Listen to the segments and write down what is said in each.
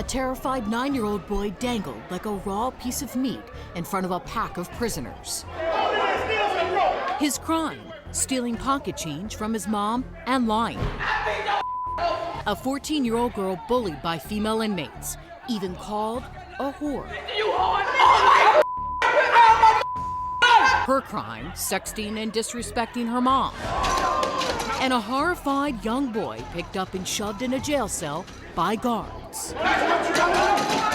terrified 9-year-old boy dangled like a raw piece of meat in front of a pack of prisoners. His crime, stealing pocket change from his mom and lying. A 14-year-old girl bullied by female inmates, even called a whore. Her crime, sexting and disrespecting her mom. And a horrified young boy picked up and shoved in a jail cell by guards.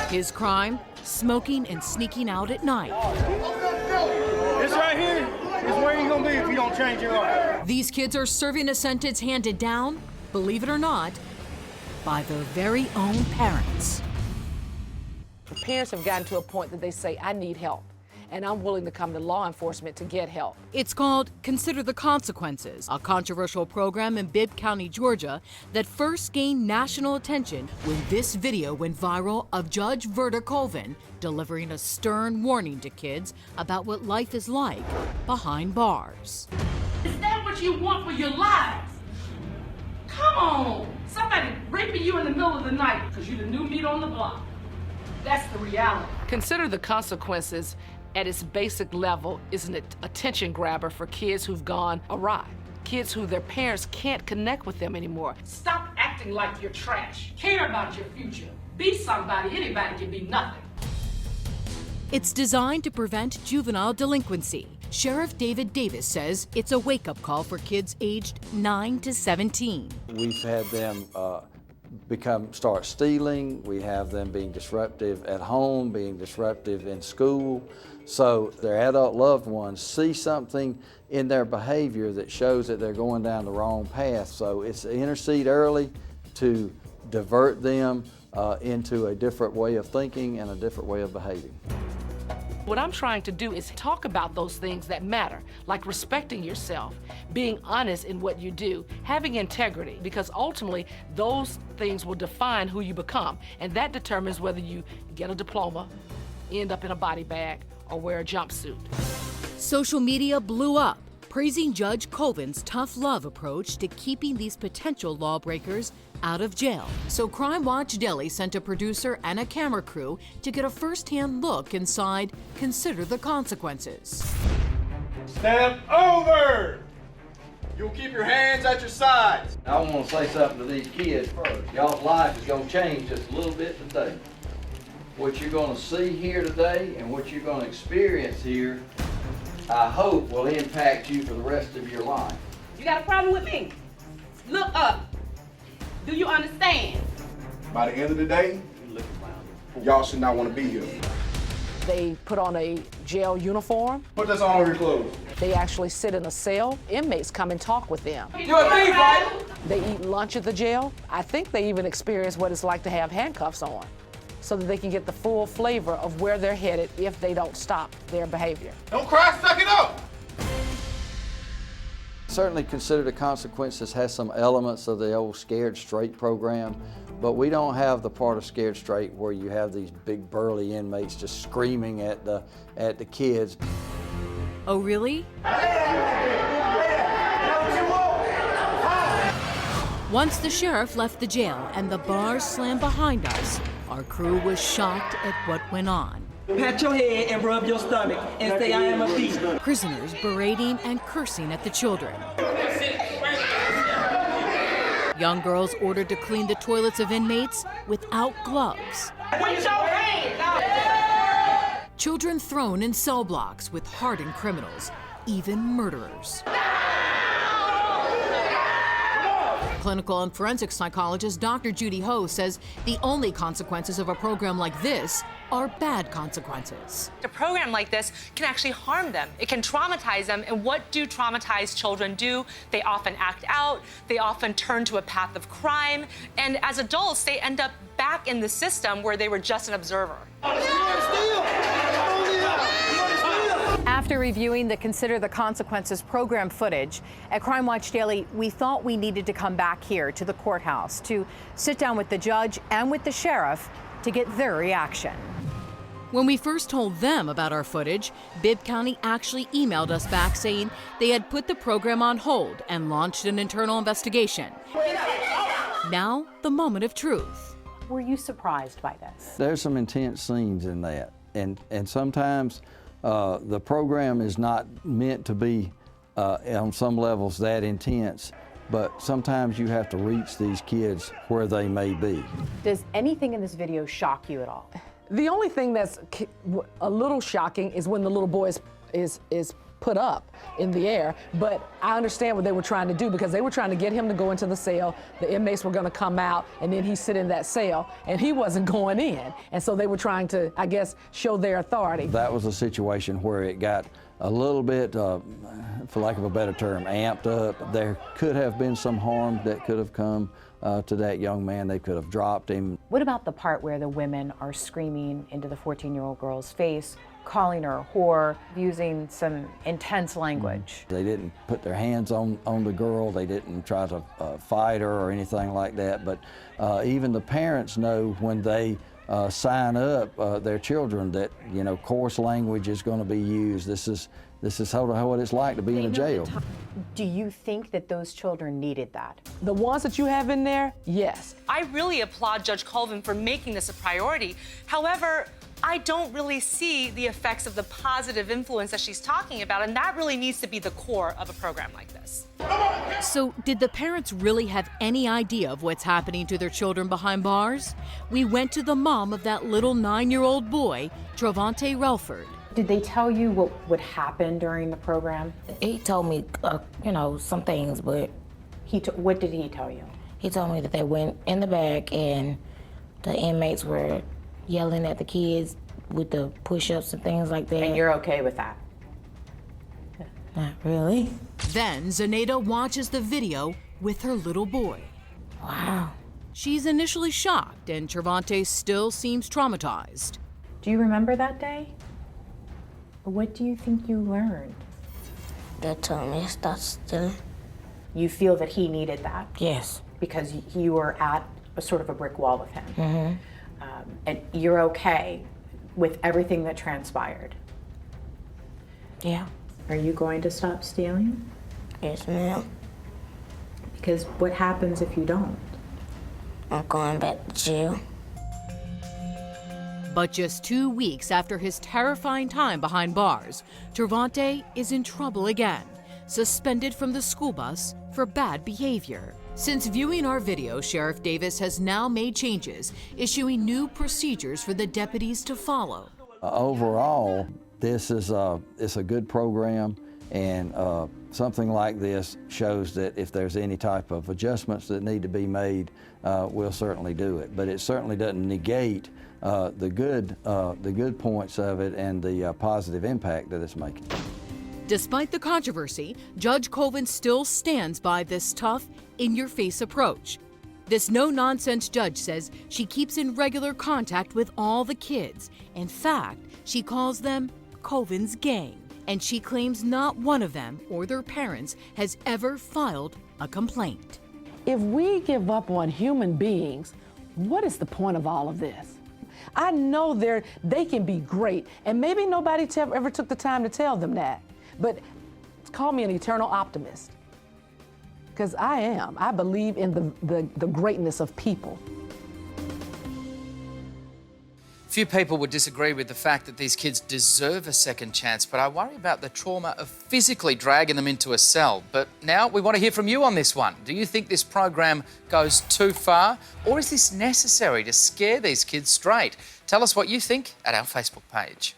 His crime, smoking and sneaking out at night. This right here is where you're gonna be if you don't change your life. These kids are serving a sentence handed down, believe it or not, by their very own parents. The parents have gotten to a point that they say, I need help, and I'm willing to come to law enforcement to get help. It's called Consider the Consequences, a controversial program in Bibb County, Georgia, that first gained national attention when this video went viral of Judge Verda Colvin delivering a stern warning to kids about what life is like behind bars. Is that what you want for your lives? Come on! Somebody raping you in the middle of the night because you're the new meat on the block. That's the reality. Consider the Consequences at its basic level is an attention grabber for kids who've gone awry. Kids who their parents can't connect with them anymore. Stop acting like you're trash. Care about your future. Be somebody. Anybody can be nothing. It's designed to prevent juvenile delinquency. Sheriff David Davis says it's a wake-up call for kids aged 9 to 17. We've had them start stealing. We have them being disruptive at home, being disruptive in school. So their adult loved ones see something in their behavior that shows that they're going down the wrong path. So it's intercede early to divert them into a different way of thinking and a different way of behaving. What I'm trying to do is talk about those things that matter, like respecting yourself, being honest in what you do, having integrity, because ultimately those things will define who you become, and that determines whether you get a diploma, end up in a body bag, or wear a jumpsuit. Social media blew up, praising Judge Colvin's tough love approach to keeping these potential lawbreakers out of jail. So Crime Watch Delhi sent a producer and a camera crew to get a first-hand look inside Consider the Consequences. Step over! You'll keep your hands at your sides. I want to say something to these kids first. Y'all's life is going to change just a little bit today. What you're going to see here today and what you're going to experience here, I hope will impact you for the rest of your life. You got a problem with me? Look up. Do you understand? By the end of the day, y'all should not want to be here. They put on a jail uniform. Put this on over your clothes. They actually sit in a cell. Inmates come and talk with them. You're a thief, right? They eat lunch at the jail. I think they even experience what it's like to have handcuffs on, so that they can get the full flavor of where they're headed if they don't stop their behavior. Don't cry, suck it up! Certainly Consider the Consequences has some elements of the old Scared Straight program, but we don't have the part of Scared Straight where you have these big burly inmates just screaming at the kids. Oh, really? Once the sheriff left the jail and the bars slammed behind us, our crew was shocked at what went on. Pat your head and rub your stomach and say, I am a thief. Prisoners berating and cursing at the children. Young girls ordered to clean the toilets of inmates without gloves. Put your hands out. Children thrown in cell blocks with hardened criminals, even murderers. Clinical and forensic psychologist Dr. Judy Ho says the only consequences of a program like this are bad consequences. A program like this can actually harm them. It can traumatize them. And what do traumatized children do? They often act out. They often turn to a path of crime. And as adults, they end up back in the system where they were just an observer. After reviewing the Consider the Consequences program footage at Crime Watch Daily, we thought we needed to come back here to the courthouse to sit down with the judge and with the sheriff to get their reaction. When we first told them about our footage, Bibb County actually emailed us back saying they had put the program on hold and launched an internal investigation. Now, the moment of truth. Were you surprised by this? There's some intense scenes in that, and sometimes the program is not meant to be on some levels that intense, but sometimes you have to reach these kids where they may be. Does anything in this video shock you at all? The only thing that's a little shocking is when the little boy is put up in the air, but I understand what they were trying to do, because they were trying to get him to go into the cell. The inmates were going to come out, and then he sit in that cell, and he wasn't going in. And so they were trying to, I guess, show their authority. That was a situation where it got a little bit, for lack of a better term, amped up. There could have been some harm that could have come to that young man. They could have dropped him. What about the part where the women are screaming into the 14-year-old girl's face, calling her a whore, using some intense language? They didn't put their hands on the girl. They didn't try to fight her or anything like that. But even the parents know when they sign up their children that, you know, coarse language is going to be used. This is what it's like to be in a jail. Do you think that those children needed that? The ones that you have in there, yes. I really applaud Judge Colvin for making this a priority. However, I don't really see the effects of the positive influence that she's talking about, and that really needs to be the core of a program like this. So, did the parents really have any idea of what's happening to their children behind bars? We went to the mom of that little 9-year-old boy, Travante Relford. Did they tell you what would happen during the program? He told me, you know, some things, but... What did he tell you? He told me that they went in the back and the inmates were yelling at the kids with the push-ups and things like that. And you're okay with that? Not really. Then Zenaida watches the video with her little boy. Wow. She's initially shocked, and Travante still seems traumatized. Do you remember that day? What do you think you learned? They told me to stop stealing. You feel that he needed that? Yes. Because you were at a sort of a brick wall with him. Mm-hmm. And you're okay with everything that transpired? Yeah. Are you going to stop stealing? Yes, ma'am. Because what happens if you don't? I'm going back to jail. But just 2 weeks after his terrifying time behind bars, Travante is in trouble again, suspended from the school bus for bad behavior. Since viewing our video, Sheriff Davis has now made changes, issuing new procedures for the deputies to follow. Overall, this is it's a good program, and something like this shows that if there's any type of adjustments that need to be made, we'll certainly do it. But it certainly doesn't negate the good points of it and the positive impact that it's making. Despite the controversy, Judge Colvin still stands by this tough, in-your-face approach. This no-nonsense judge says she keeps in regular contact with all the kids. In fact, she calls them Colvin's gang, and she claims not one of them or their parents has ever filed a complaint. If we give up on human beings, what is the point of all of this? I know they can be great, and maybe nobody ever took the time to tell them that. But call me an eternal optimist, because I am. I believe in the greatness of people. Few people would disagree with the fact that these kids deserve a second chance, but I worry about the trauma of physically dragging them into a cell. But now we want to hear from you on this one. Do you think this program goes too far, or is this necessary to scare these kids straight? Tell us what you think at our Facebook page.